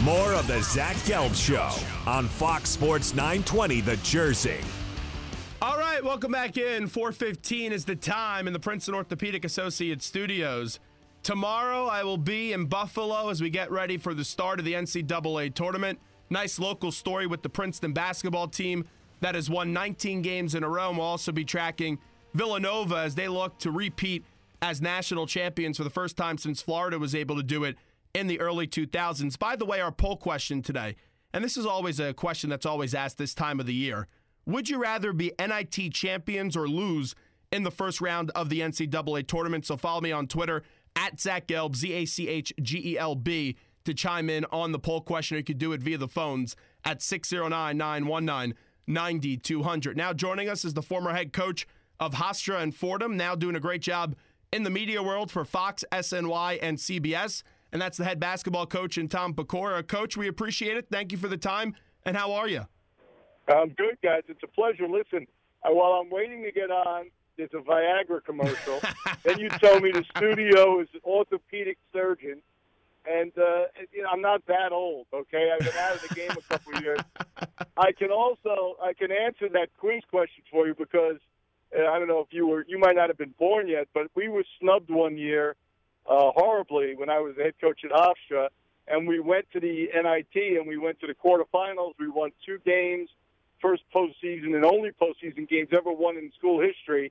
More of the Zach Gelb Show on Fox Sports 920 The Jersey. All right, welcome back in. 4:15 is the time in the Princeton Orthopedic Associates studios. Tomorrow I will be in Buffalo as we get ready for the start of the NCAA tournament. Nice local story with the Princeton basketball team that has won 19 games in a row. We'll also be tracking Villanova as they look to repeat as national champions for the first time since Florida was able to do it in the early 2000s. By the way, our poll question today, and this is always a question that's always asked this time of the year, would you rather be NIT champions or lose in the first round of the NCAA tournament? So follow me on Twitter, at Zach Gelb, ZachGelb, to chime in on the poll question. You could do it via the phones at 609-919-9200. Now joining us is the former head coach of Hofstra and Fordham, now doing a great job in the media world for Fox, SNY, and CBS. And that's the head basketball coach in Tom Pecora. Coach, we appreciate it. Thank you for the time. And how are you? I'm good, guys. It's a pleasure. Listen, while I'm waiting to get on, there's a Viagra commercial. Then you tell me the studio is an orthopedic surgeon. And, I'm not that old, okay? I've been out of the game a couple of years. I can answer that quiz question for you because I don't know if you might not have been born yet, but we were snubbed one year horribly when I was the head coach at Hofstra, and we went to the NIT and we went to the quarterfinals. We won 2 games, first postseason and only postseason games ever won in school history.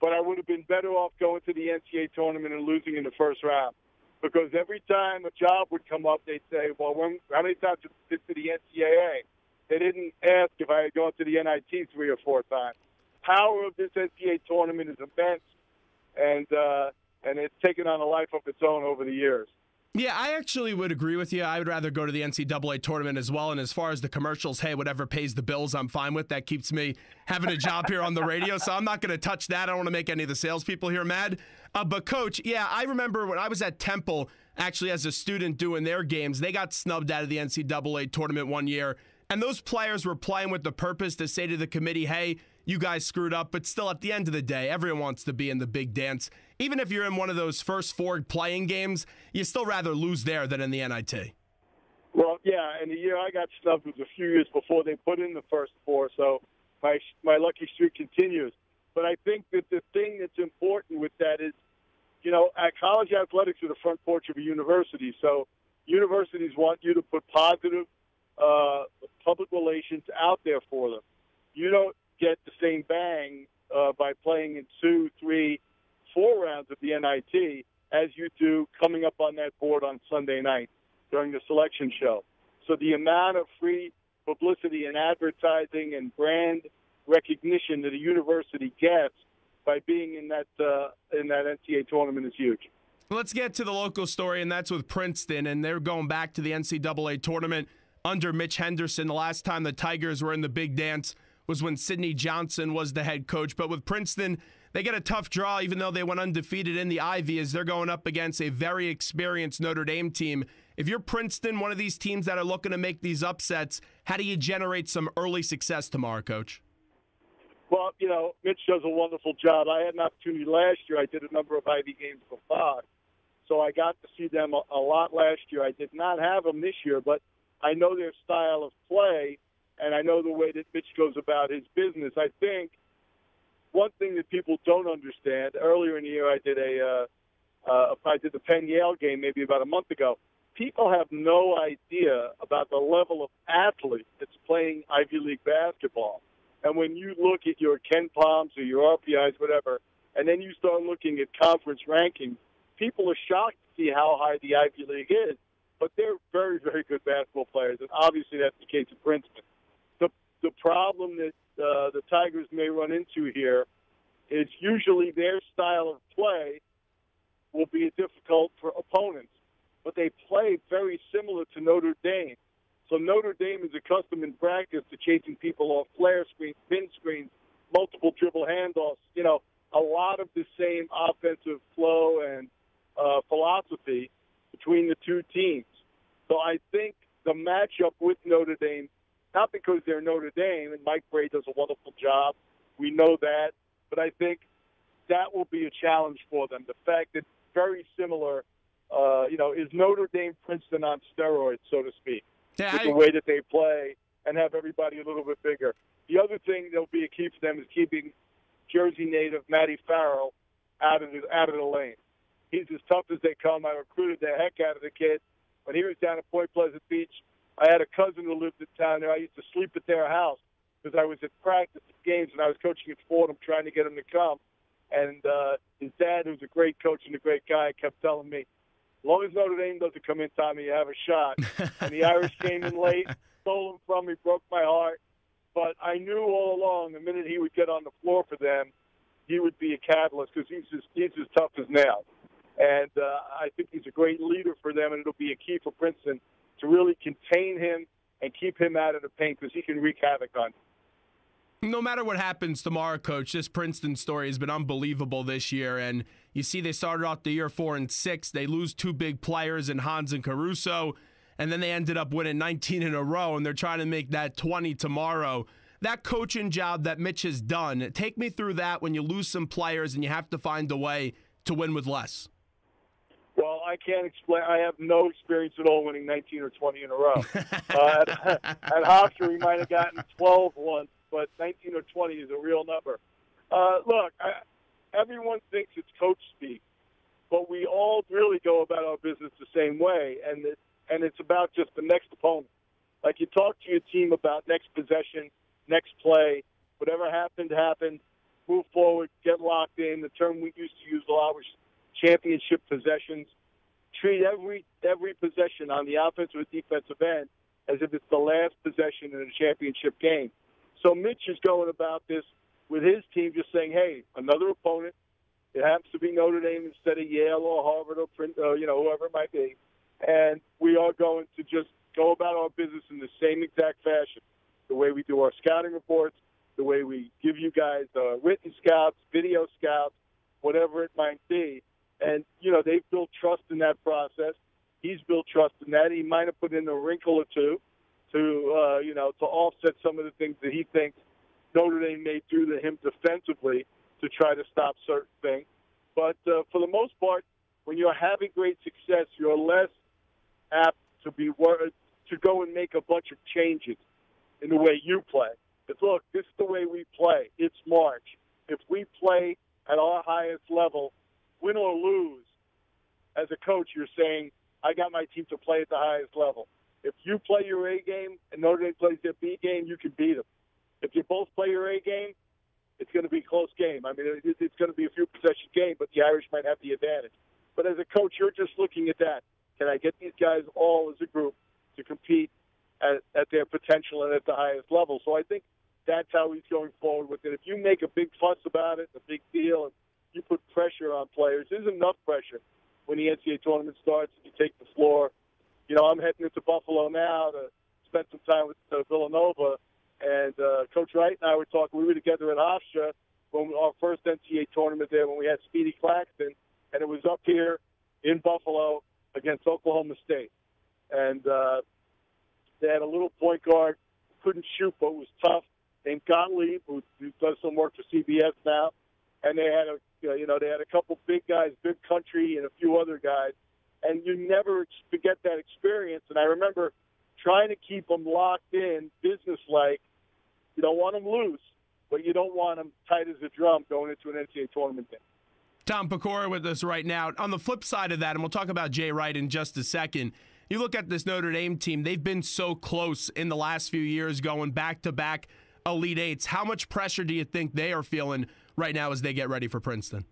But I would have been better off going to the NCAA tournament and losing in the first round, because every time a job would come up, they'd say, "Well, how many times have you been to the NCAA?" They didn't ask if I had gone to the NIT 3 or 4 times. Power of this NCAA tournament is immense, and it's taken on a life of its own over the years. Yeah, I actually would agree with you. I would rather go to the NCAA tournament as well. And as far as the commercials, hey, whatever pays the bills, I'm fine with. That keeps me having a job here on the radio. So I'm not going to touch that. I don't want to make any of the salespeople here mad. But, Coach, yeah, I remember when I was at Temple, actually as a student doing their games, they got snubbed out of the NCAA tournament one year. And those players were playing with the purpose to say to the committee, hey, you guys screwed up. But still, at the end of the day, everyone wants to be in the big dance. Even if you're in one of those first 4 playing games, you still rather lose there than in the NIT. Well, yeah, and the year I got snubbed was a few years before they put in the first 4, so my lucky streak continues. But I think that the thing that's important with that is, college athletics are the front porch of a university. So universities want you to put positive public relations out there for them. You don't get the same bang by playing in 2, 3, 4 rounds of the NIT as you do coming up on that board on Sunday night during the selection show. So the amount of free publicity and advertising and brand recognition that a university gets by being in that NCAA tournament is huge. Let's get to the local story, and that's with Princeton, and they're going back to the NCAA tournament under Mitch Henderson. The last time the Tigers were in the big dance was when Sidney Johnson was the head coach. But with Princeton, they get a tough draw, even though they went undefeated in the Ivy, as they're going up against a very experienced Notre Dame team. If you're Princeton, one of these teams that are looking to make these upsets, how do you generate some early success tomorrow, Coach? Well, Mitch does a wonderful job. I had an opportunity last year. I did a number of Ivy games for Fox, so I got to see them a lot last year. I did not have them this year, but I know their style of play, and I know the way that Mitch goes about his business. I think one thing that people don't understand, earlier in the year I did the Penn-Yale game maybe about a month ago. People have no idea about the level of athlete that's playing Ivy League basketball. And when you look at your Ken Palms or your RPIs, whatever, and then you start looking at conference rankings, people are shocked to see how high the Ivy League is. But they're very, very good basketball players, and obviously that's the case at Princeton. The problem that the Tigers may run into here is usually their style of play will be difficult for opponents, but they play very similar to Notre Dame. So Notre Dame is accustomed in practice to chasing people off flare screens, spin screens, multiple dribble handoffs, a lot of the same offensive flow and philosophy between the two teams. So I think the matchup with Notre Dame, not because they're Notre Dame, and Mike Bray does a wonderful job, we know that, but I think that will be a challenge for them. The fact that very similar is Notre Dame Princeton on steroids, so to speak, Yeah, with the way that they play and have everybody a little bit bigger. The other thing that'll be a key for them is keeping Jersey native Matty Farrell out of the lane. He's as tough as they come. I recruited the heck out of the kid. When he was down at Point Pleasant Beach, I had a cousin who lived in town there. I used to sleep at their house because I was at practice at games, and I was coaching at Fordham trying to get him to come. And his dad, who's a great coach and a great guy, kept telling me, as long as Notre Dame doesn't come in, Tommy, you have a shot. And the Irish came in late, stole him from me, broke my heart. But I knew all along the minute he would get on the floor for them, he would be a catalyst because he's as tough as nails. And I think he's a great leader for them, and it'll be a key for Princeton to really contain him and keep him out of the paint because he can wreak havoc on you. No matter what happens tomorrow, Coach, this Princeton story has been unbelievable this year. And you see they started off the year 4-6. They lose two big players in Hans and Caruso, and then they ended up winning 19 in a row, and they're trying to make that 20 tomorrow. That coaching job that Mitch has done, take me through that when you lose some players and you have to find a way to win with less. Well, I can't explain. I have no experience at all winning 19 or 20 in a row. At Hofstra, we might have gotten 12 once, but 19 or 20 is a real number. Look, everyone thinks it's coach speak, but we all really go about our business the same way, and it's about just the next opponent. Like you talk to your team about next possession, next play, whatever happened, move forward, get locked in. The term we used to use a lot was championship possessions. Treat every possession on the offensive or defensive end as if it's the last possession in a championship game. So Mitch is going about this with his team just saying, hey, another opponent. It happens to be Notre Dame instead of Yale or Harvard or whoever it might be. And we are going to just go about our business in the same exact fashion, the way we do our scouting reports, the way we give you guys written scouts, video scouts, whatever it might be. And, they've built trust in that process. He's built trust in that. He might have put in a wrinkle or two to offset some of the things that he thinks Notre Dame may do to him defensively to try to stop certain things. But for the most part, when you're having great success, you're less apt to go and make a bunch of changes in the way you play. But look, this is the way we play. It's March. If we play at our highest level, win or lose, as a coach, you're saying, I got my team to play at the highest level. If you play your A game and Notre Dame plays their B game, you can beat them. If you both play your A game, it's going to be a close game. I mean, it's going to be a few possession game, but the Irish might have the advantage. But as a coach, you're just looking at that. Can I get these guys all as a group to compete at their potential and at the highest level? So I think that's how he's going forward with it. If you make a big fuss about it, a big deal, and you put pressure on players, there's enough pressure when the NCAA tournament starts and you take the floor. I'm heading into Buffalo now to spend some time with Villanova. And Coach Wright and I were talking. We were together at Hofstra when our first NCAA tournament there when we had Speedy Claxton, and it was up here in Buffalo against Oklahoma State. And they had a little point guard who couldn't shoot but was tough, named Gottlieb, who does some work for CBS now. And they had a couple big guys, Big Country, and a few other guys. And you never forget that experience. And I remember trying to keep them locked in, business-like. You don't want them loose, but you don't want them tight as a drum going into an NCAA tournament game. Tom Pecora with us right now. On the flip side of that, and we'll talk about Jay Wright in just a second, you look at this Notre Dame team, they've been so close in the last few years going back-to-back Elite Eights. How much pressure do you think they are feeling right now as they get ready for Princeton?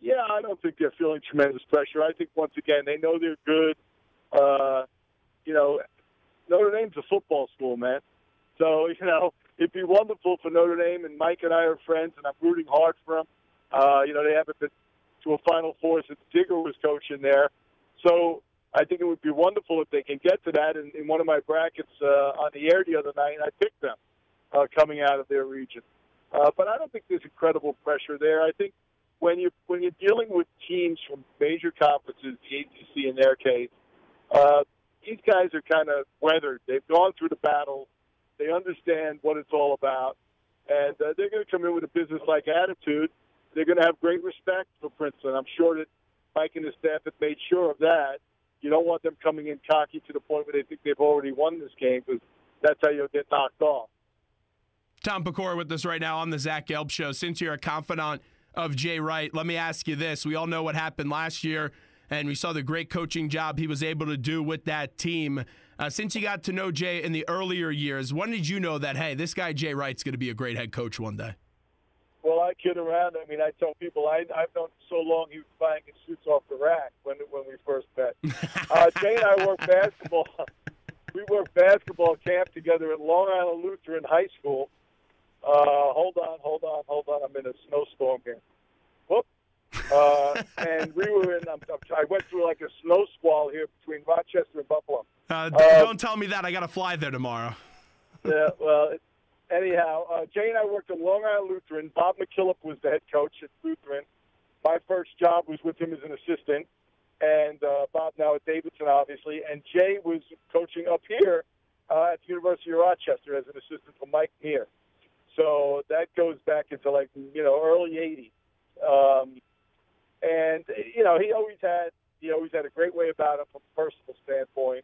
Yeah, I don't think they're feeling tremendous pressure. I think, once again, they know they're good. Notre Dame's a football school, man. So, it'd be wonderful for Notre Dame, and Mike and I are friends, and I'm rooting hard for them. They haven't been to a Final Four since Digger was coaching there. So I think it would be wonderful if they can get to that. In one of my brackets on the air the other night, I picked them coming out of their region. But I don't think there's incredible pressure there. I think when you're dealing with teams from major conferences, the ACC in their case, these guys are kind of weathered. They've gone through the battle. They understand what it's all about. And they're going to come in with a business-like attitude. They're going to have great respect for Princeton. I'm sure that Mike and his staff have made sure of that. You don't want them coming in cocky to the point where they think they've already won this game, because that's how you'll get knocked off. Tom Pecora with us right now on the Zach Gelb Show. Since you're a confidant of Jay Wright, let me ask you this. We all know what happened last year, and we saw the great coaching job he was able to do with that team. Since you got to know Jay in the earlier years, when did you know that, hey, this guy Jay Wright's going to be a great head coach one day? Well, I kid around. I mean, I tell people I've known so long he was buying his suits off the rack when we first met. Jay and I worked basketball. We worked basketball camp together at Long Island Lutheran High School. Hold on. I'm in a snowstorm here. Whoop. And we were in. I went through like a snow squall here between Rochester and Buffalo. Don't tell me that. I got to fly there tomorrow. Yeah. Well. Anyhow, Jay and I worked at Long Island Lutheran. Bob McKillop was the head coach at Lutheran. My first job was with him as an assistant, and Bob now at Davidson, obviously. And Jay was coaching up here at the University of Rochester as an assistant for Mike Meir. So that goes back into early '80s. And he always had a great way about him from a personal standpoint.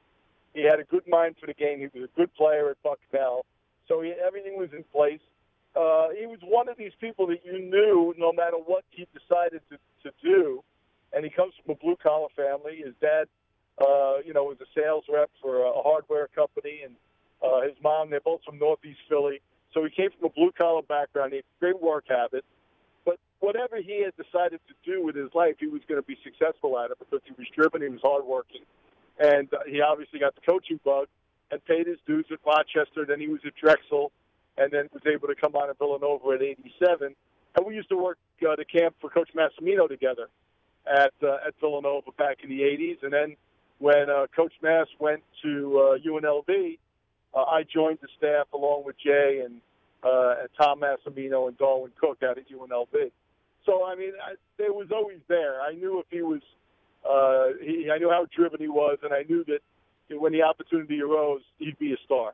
He had a good mind for the game. He was a good player at Bucknell. So everything was in place. He was one of these people that you knew no matter what he decided to do. And he comes from a blue-collar family. His dad, was a sales rep for a hardware company. And his mom, they're both from Northeast Philly. So he came from a blue-collar background. He had great work habits. But whatever he had decided to do with his life, he was going to be successful at it because he was driven, he was hardworking. And he obviously got the coaching bug and paid his dues at Rochester. Then he was at Drexel, and then was able to come on at Villanova at '87. And we used to work the camp for Coach Massimino together at Villanova back in the '80s. And then when Coach Mass went to UNLV, I joined the staff along with Jay and Tom Massimino and Darwin Cook out at UNLV. So I mean, it was always there. I knew if he was, I knew how driven he was, and I knew that when the opportunity arose, he'd be a star.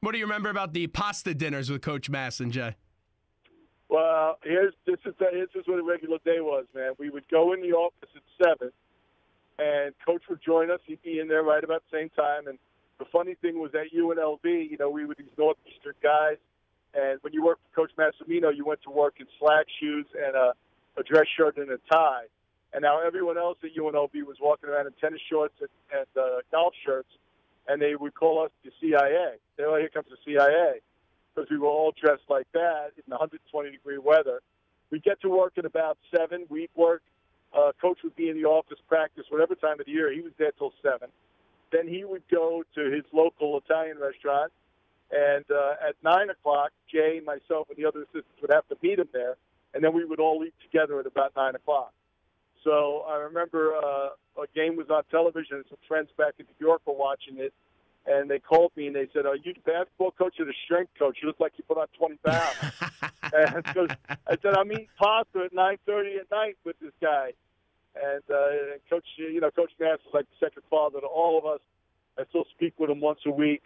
What do you remember about the pasta dinners with Coach Mass and Jay? Well, this is what a regular day was, man. We would go in the office at 7, and Coach would join us. He'd be in there right about the same time. And the funny thing was at UNLV, we were these Northeastern guys. And when you worked for Coach Massimino, you went to work in slack shoes and a dress shirt and a tie. And now everyone else at UNLV was walking around in tennis shorts and golf shirts, and they would call us the CIA. They were, here comes the CIA, because we were all dressed like that in 120-degree weather. We'd get to work at about 7. We'd work. Coach would be in the office, practice, whatever time of the year. He was there till 7. Then he would go to his local Italian restaurant, and at 9 o'clock, Jay, myself, and the other assistants would have to meet him there, and then we would all eat together at about 9 o'clock. So I remember a game was on television, and some friends back in New York were watching it, and they called me and they said, "Are you the basketball coach or the strength coach? You look like you put on 20 pounds." And so I said, "I'm eating pasta at 9:30 at night with this guy." And Coach Mass is like the second father to all of us. I still speak with him once a week.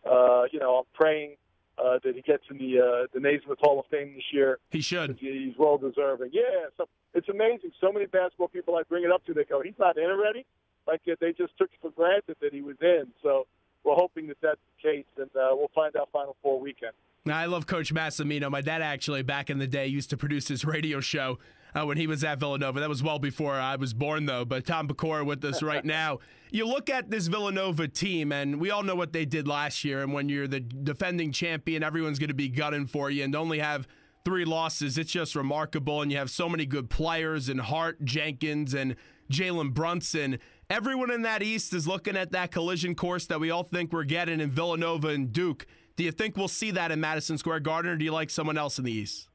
I'm praying that he gets in the Naismith Hall of Fame this year. He should. He's well deserving. Yeah, so it's amazing. So many basketball people I bring it up to, they go, "He's not in already." Like they just took it for granted that he was in. So we're hoping that that's the case, and we'll find out Final Four weekend. I love Coach Massimino. My dad actually, back in the day, used to produce his radio show when he was at Villanova. That was well before I was born, though. But Tom Pecora with us right now. You look at this Villanova team, and we all know what they did last year. And when you're the defending champion, everyone's going to be gunning for you, and to only have 3 losses, it's just remarkable. And you have so many good players, and Hart, Jenkins, and Jalen Brunson. Everyone in that East is looking at that collision course that we all think we're getting in Villanova and Duke. Do you think we'll see that in Madison Square Garden, or do you like someone else in the East?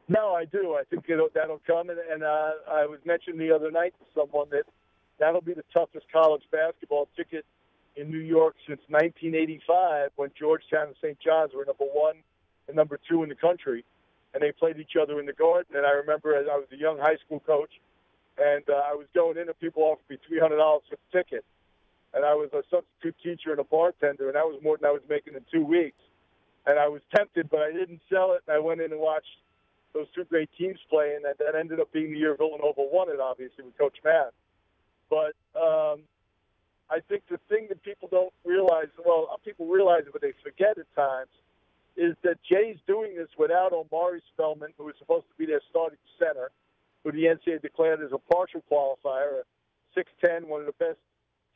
No, I do. I think that'll come. And I was mentioning the other night to someone that that'll be the toughest college basketball ticket in New York since 1985, when Georgetown and St. John's were number 1 and number 2 in the country. And they played each other in the Garden. And I remember as I was a young high school coach, and I was going in and people offered me $300 for the ticket. And I was a substitute teacher and a bartender, and that was more than I was making in 2 weeks. And I was tempted, but I didn't sell it. And I went in and watched those two great teams playing, and that ended up being the year Villanova won it, obviously, with Coach Matt. But I think the thing that people don't realize, well, people realize it, but they forget at times, is that Jay's doing this without Omari Spellman, who was supposed to be their starting center, who the NCAA declared as a partial qualifier, a 6'10", one of the best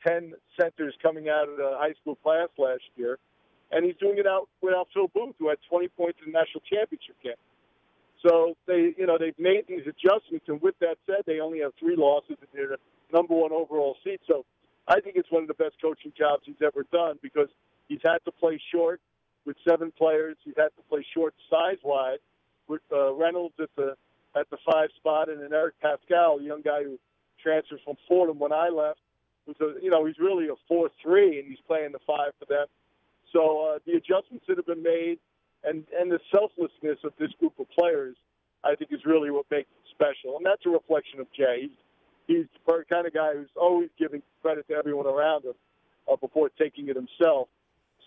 10 centers coming out of the high school class last year. And he's doing it without Phil Booth, who had 20 points in the national championship game. So they've made these adjustments, and with that said, they only have 3 losses, and they're the number 1 overall seed. So I think it's one of the best coaching jobs he's ever done, because he's had to play short with 7 players. He's had to play short size-wide with Reynolds at the 5 spot, and then Eric Pascal, a young guy who transferred from Fordham when I left. He's really a 4-3, and he's playing the 5 for them. So the adjustments that have been made and the selflessness of this group of players, I think, is really what makes it special. And that's a reflection of Jay. He's the kind of guy who's always giving credit to everyone around him before taking it himself.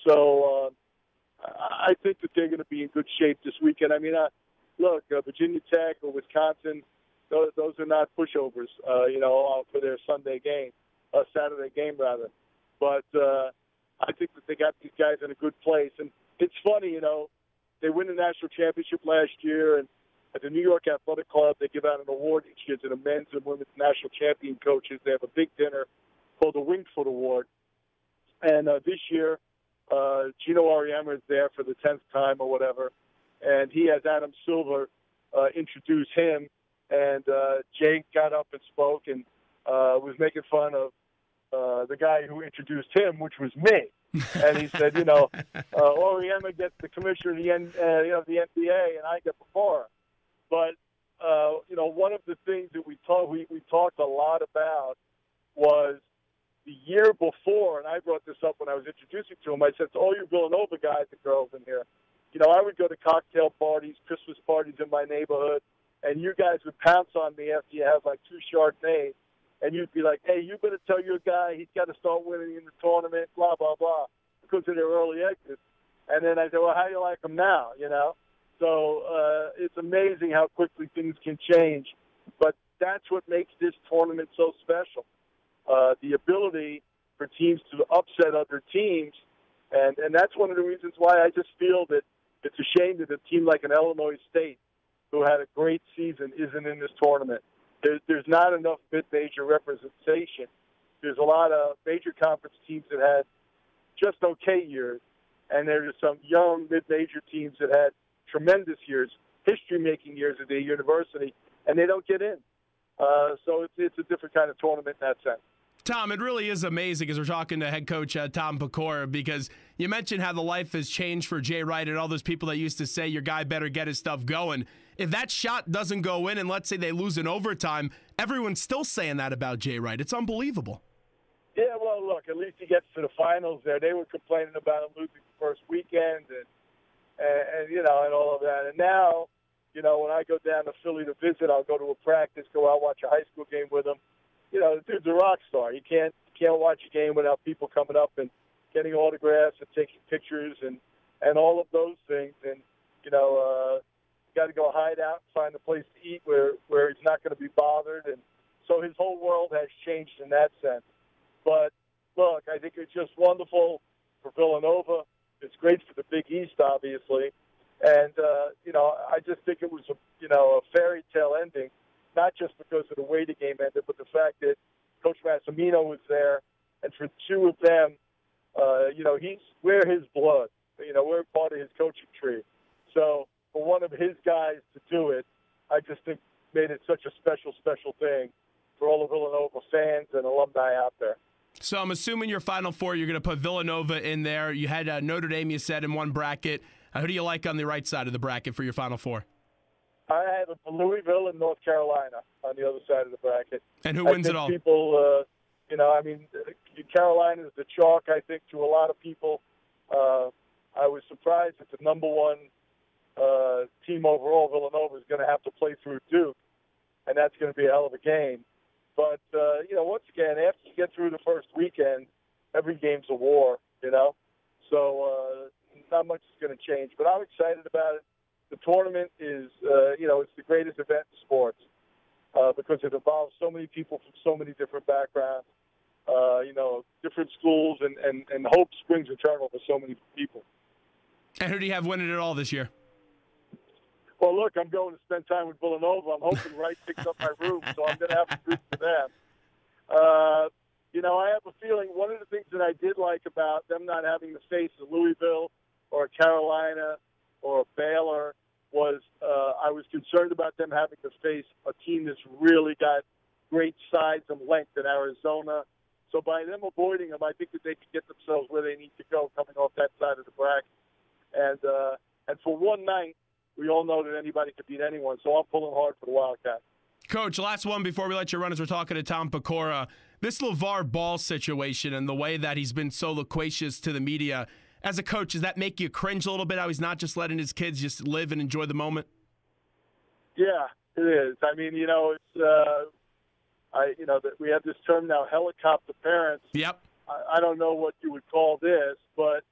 So I think that they're going to be in good shape this weekend. I mean, look, Virginia Tech or Wisconsin, those are not pushovers, for their Saturday game, rather. But I think that they got these guys in a good place. And it's funny, they win the national championship last year, and at the New York Athletic Club, they give out an award each year to the men's and women's national champion coaches. They have a big dinner called the Wingfoot Award. And this year, Gino Auriemma is there for the 10th time or whatever, and he has Adam Silver introduce him. And Jay got up and spoke and was making fun of the guy who introduced him, which was me. And he said, Auriemma gets the commissioner of the NBA, and I get Pecora. But one of the things that we talked a lot about was the year before, and I brought this up when I was introducing to him. I said to all you Villanova guys and girls in here, I would go to cocktail parties, Christmas parties in my neighborhood, and you guys would pounce on me after you have like 2 Chardonnays, and you'd be like, hey, you better tell your guy he's got to start winning in the tournament, blah, blah, blah, because of their early exit. And then I said, well, how do you like them now, So it's amazing how quickly things can change. But that's what makes this tournament so special, the ability for teams to upset other teams. And that's one of the reasons why I just feel that it's a shame that a team like an Illinois State, who had a great season, isn't in this tournament. There's not enough mid-major representation. There's a lot of major conference teams that had just okay years, and there's some young mid-major teams that had tremendous years, history-making years at the university, and they don't get in. So it's a different kind of tournament in that sense. Tom, it really is amazing as we're talking to head coach Tom Pecora, because you mentioned how the life has changed for Jay Wright and all those people that used to say your guy better get his stuff going. If that shot doesn't go in and let's say they lose in overtime, everyone's still saying that about Jay Wright. It's unbelievable. Yeah, well, look, at least he gets to the finals there. They were complaining about him losing the first weekend and all of that. And now, when I go down to Philly to visit, I'll go to a practice, go out, watch a high school game with him. The dude's a rock star. You can't watch a game without people coming up and getting autographs and taking pictures and all of those things. And, you got to go hide out and find a place to eat where he's not going to be bothered. And so his whole world has changed in that sense. But, look, I think it's just wonderful for Villanova. It's great for the Big East, obviously. And, I just think it was, a fairy tale ending, not just because of the way the game ended, but the fact that Coach Massimino was there. And for 2 of them, we're his blood. We're part of his coaching tree. So for one of his guys to do it, I just think made it such a special, special thing for all the Villanova fans and alumni out there. So I'm assuming your Final Four, you're going to put Villanova in there. You had Notre Dame, you said, in one bracket. Who do you like on the right side of the bracket for your Final Four? I have Louisville and North Carolina on the other side of the bracket. And who wins it all? People, Carolina is the chalk, I think, to a lot of people. I was surprised that the number 1 team overall, Villanova, is going to have to play through Duke, and that's going to be a hell of a game. But, once again, after you get through the first weekend, every game's a war, So not much is going to change. But I'm excited about it. The tournament is, it's the greatest event in sports because it involves so many people from so many different backgrounds, different schools, and hope springs eternal for so many people. And who do you have winning it all this year? Well, look, I'm going to spend time with Villanova. I'm hoping Wright picks up my room, so I'm going to have to root for them. I have a feeling one of the things that I did like about them not having the face of Louisville or Carolina or Baylor was I was concerned about them having to face a team that's really got great size and length in Arizona. So by them avoiding them, I think that they could get themselves where they need to go coming off that side of the bracket. And for one night, we all know that anybody could beat anyone, so I'm pulling hard for the Wildcats. Coach, last one before we let you run as we're talking to Tom Pecora. This LaVar Ball situation and the way that he's been so loquacious to the media, as a coach, does that make you cringe a little bit how he's not just letting his kids just live and enjoy the moment? Yeah, it is. I mean, we have this term now, helicopter parents. Yep. I don't know what you would call this, but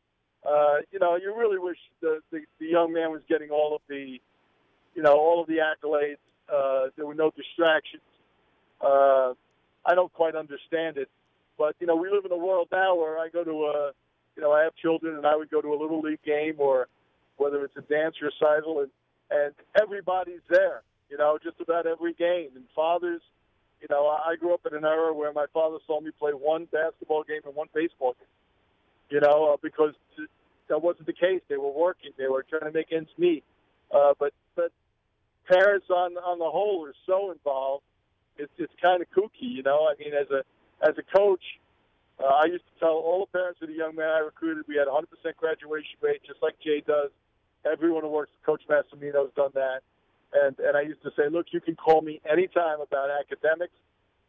you really wish the young man was getting all of the accolades. There were no distractions. I don't quite understand it, but we live in a world now where I go to I have children, and I would go to a little league game or whether it's a dance recital, and everybody's there. Just about every game. And fathers, I grew up in an era where my father saw me play one basketball game and one baseball game. Because that wasn't the case. They were working. They were trying to make ends meet. But parents on the whole are so involved. It's kind of kooky, I mean, as a coach, I used to tell all the parents of the young man I recruited we had 100% graduation rate, just like Jay does. Everyone who works with Coach Massimino's done that. And I used to say, look, you can call me anytime about academics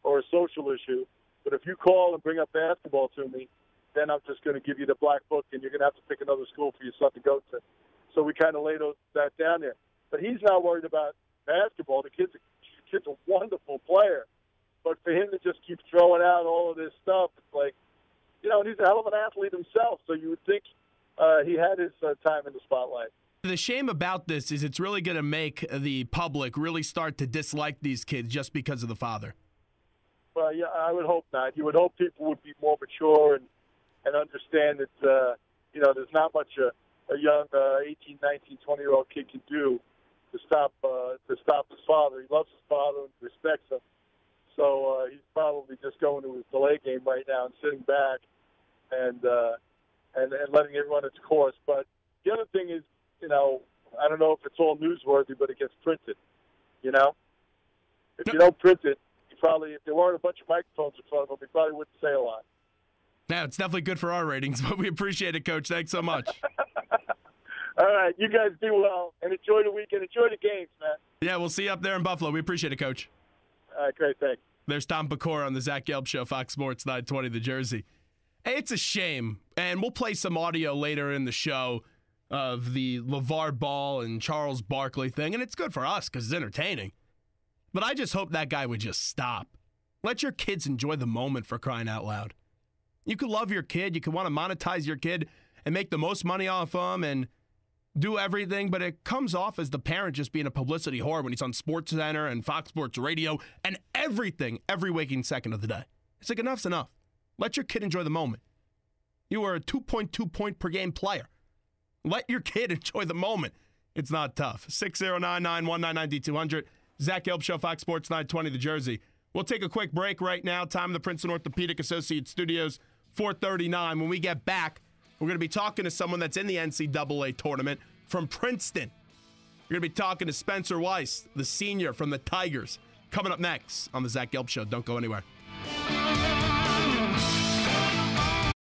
or a social issue, but if you call and bring up basketball to me, then I'm just going to give you the black book, and you're going to have to pick another school for your son to go to. So we kind of laid that down there. But he's not worried about basketball. The kid's a wonderful player. But for him to just keep throwing out all of this stuff, it's like, and he's a hell of an athlete himself, so you would think he had his time in the spotlight. The shame about this is it's really going to make the public really start to dislike these kids just because of the father. Well, yeah, I would hope not. You would hope people would be more mature and understand that, there's not much a young 18, 19, 20-year-old kid can do to stop his father. He loves his father and respects him. So he's probably just going to his delay game right now and sitting back and letting it run its course. But the other thing is, I don't know if it's all newsworthy, but it gets printed. If you don't print it, if there weren't a bunch of microphones in front of him, he probably wouldn't say a lot. Yeah, it's definitely good for our ratings, but we appreciate it, Coach. Thanks so much. All right, you guys do well, and enjoy the weekend. Enjoy the games, man. Yeah, we'll see you up there in Buffalo. We appreciate it, Coach. All right, great, thanks. There's Tom Pecora on the Zach Gelb Show, Fox Sports 920 The Jersey. Hey, it's a shame, and we'll play some audio later in the show of the LaVar Ball and Charles Barkley thing, and it's good for us because it's entertaining. But I just hope that guy would just stop. Let your kids enjoy the moment, for crying out loud. You could love your kid. You could want to monetize your kid and make the most money off them and do everything, but it comes off as the parent just being a publicity whore when he's on SportsCenter and Fox Sports Radio and everything every waking second of the day. It's like, enough's enough. Let your kid enjoy the moment. You are a 2.2 point per game player. Let your kid enjoy the moment. It's not tough. 609-919-9200. Zach Gelb Show, Fox Sports 920 The Jersey. We'll take a quick break right now. Time the Princeton Orthopedic Associate Studios, 4:39. When we get back, we're going to be talking to someone that's in the NCAA tournament from Princeton. We're going to be talking to Spencer Weiss, the senior from the Tigers, coming up next on the Zach Gelb Show. Don't go anywhere.